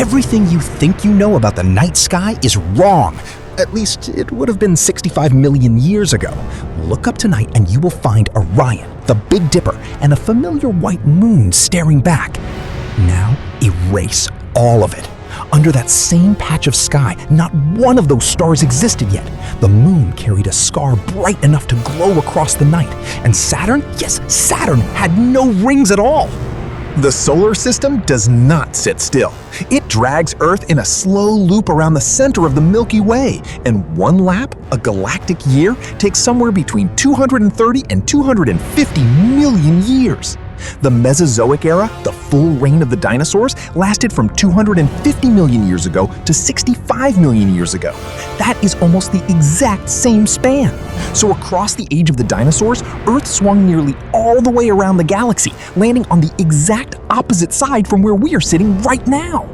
Everything you think you know about the night sky is wrong. At least it would have been 65 million years ago. Look up tonight and you will find Orion, the Big Dipper, and a familiar white moon staring back. Now erase all of it. Under that same patch of sky, not one of those stars existed yet. The moon carried a scar bright enough to glow across the night. And Saturn, yes, Saturn had no rings at all. The solar system does not sit still. It drags Earth in a slow loop around the center of the Milky Way, and one lap, a galactic year, takes somewhere between 230 and 250 million years. The Mesozoic Era, the full reign of the dinosaurs, lasted from 250 million years ago to 65 million years ago. That is almost the exact same span. So across the age of the dinosaurs, Earth swung nearly all the way around the galaxy, landing on the exact opposite side from where we are sitting right now.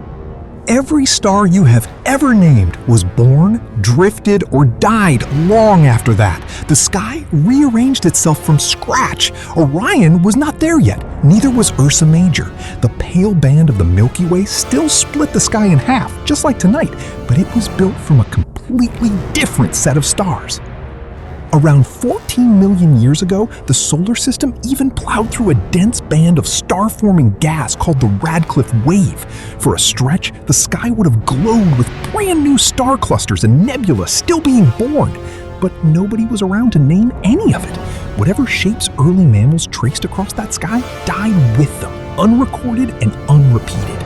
Every star you have ever named was born, drifted, or died long after that. The sky rearranged itself from scratch. Orion was not there yet, neither was Ursa Major. The pale band of the Milky Way still split the sky in half, just like tonight, but it was built from a completely different set of stars. Around 14 million years ago, the solar system even plowed through a dense band of star-forming gas called the Radcliffe wave. For a stretch, the sky would have glowed with brand new star clusters and nebula still being born. But nobody was around to name any of it. Whatever shapes early mammals traced across that sky died with them, unrecorded and unrepeated.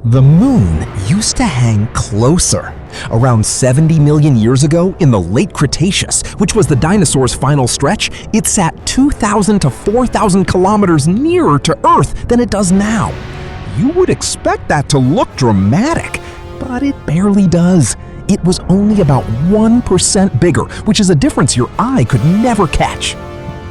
The moon used to hang closer. Around 70 million years ago, in the late Cretaceous, which was the dinosaurs' final stretch, it sat 2,000 to 4,000 kilometers nearer to Earth than it does now. You would expect that to look dramatic, but it barely does. It was only about 1% bigger, which is a difference your eye could never catch.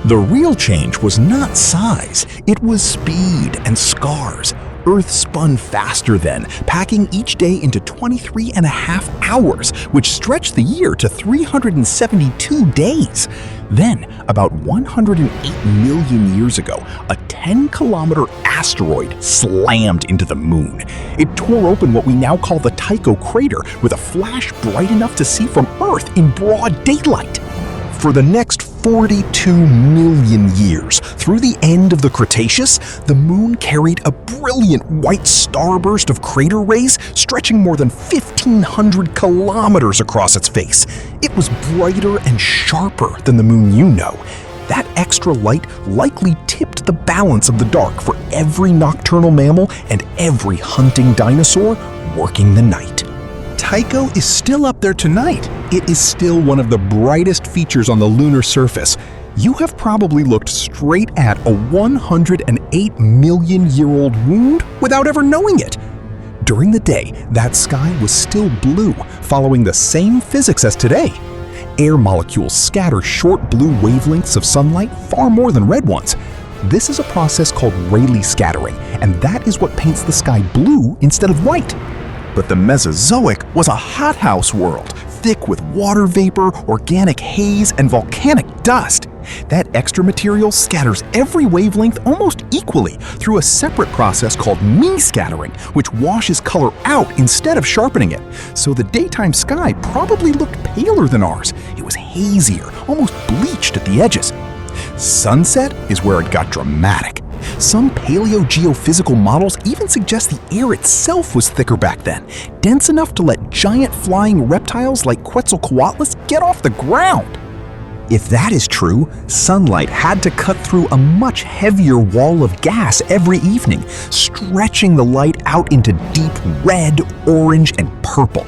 The real change was not size, it was speed and scars. Earth spun faster then, packing each day into 23.5 hours, which stretched the year to 372 days. Then, about 108 million years ago, a 10-kilometer asteroid slammed into the moon. It tore open what we now call the Tycho crater with a flash bright enough to see from Earth in broad daylight. For the next 42 million years, through the end of the Cretaceous, the moon carried a brilliant white starburst of crater rays stretching more than 1,500 kilometers across its face. It was brighter and sharper than the moon you know. That extra light likely tipped the balance of the dark for every nocturnal mammal and every hunting dinosaur working the night. Tycho is still up there tonight. It is still one of the brightest features on the lunar surface. You have probably looked straight at a 108 million-year-old wound without ever knowing it. During the day, that sky was still blue, following the same physics as today. Air molecules scatter short blue wavelengths of sunlight far more than red ones. This is a process called Rayleigh scattering, and that is what paints the sky blue instead of white. But the Mesozoic was a hothouse world, thick with water vapor, organic haze, and volcanic dust. That extra material scatters every wavelength almost equally through a separate process called mean scattering, which washes color out instead of sharpening it. So the daytime sky probably looked paler than ours. It was hazier, almost bleached at the edges. Sunset is where it got dramatic. Some paleogeophysical models even suggest the air itself was thicker back then, dense enough to let giant flying reptiles like Quetzalcoatlus get off the ground. If that is true, sunlight had to cut through a much heavier wall of gas every evening, stretching the light out into deep red, orange, and purple.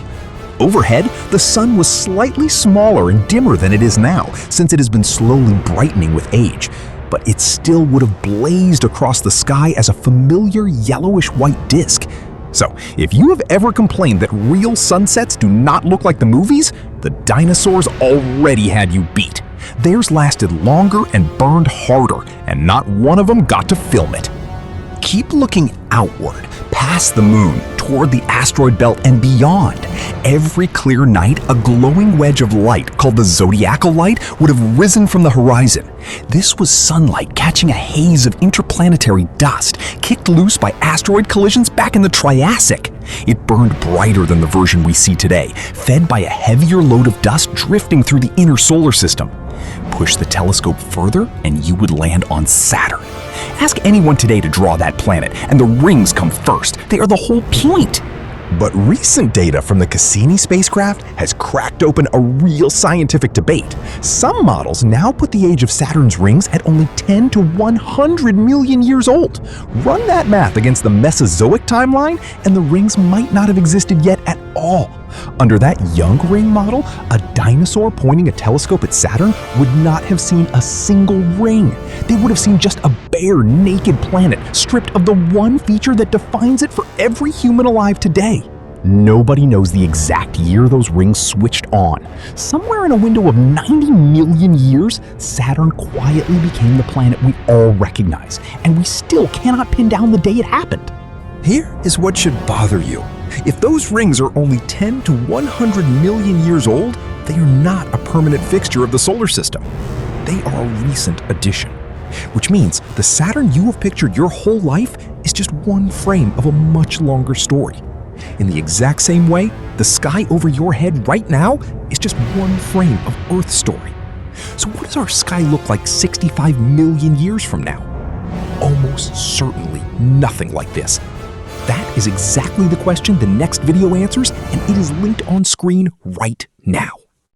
Overhead, the sun was slightly smaller and dimmer than it is now, since it has been slowly brightening with age. But it still would have blazed across the sky as a familiar yellowish-white disk. So, if you have ever complained that real sunsets do not look like the movies, the dinosaurs already had you beat. Theirs lasted longer and burned harder, and not one of them got to film it. Keep looking outward, past the moon, toward the asteroid belt and beyond. Every clear night, a glowing wedge of light called the zodiacal light would have risen from the horizon. This was sunlight catching a haze of interplanetary dust, kicked loose by asteroid collisions back in the Triassic. It burned brighter than the version we see today, fed by a heavier load of dust drifting through the inner solar system. Push the telescope further and you would land on Saturn. Ask anyone today to draw that planet, and the rings come first. They are the whole point. But recent data from the Cassini spacecraft has cracked open a real scientific debate. Some models now put the age of Saturn's rings at only 10 to 100 million years old. Run that math against the Mesozoic timeline, and the rings might not have existed yet at all. Under that young ring model, a dinosaur pointing a telescope at Saturn would not have seen a single ring. They would have seen just a bare, naked planet, stripped of the one feature that defines it for every human alive today. Nobody knows the exact year those rings switched on. Somewhere in a window of 90 million years, Saturn quietly became the planet we all recognize, and we still cannot pin down the day it happened. Here is what should bother you. If those rings are only 10 to 100 million years old, they are not a permanent fixture of the solar system. They are a recent addition, which means the Saturn you have pictured your whole life is just one frame of a much longer story. In the exact same way, the sky over your head right now is just one frame of Earth's story. So what does our sky look like 65 million years from now? Almost certainly nothing like this. That is exactly the question the next video answers, and it is linked on screen right now.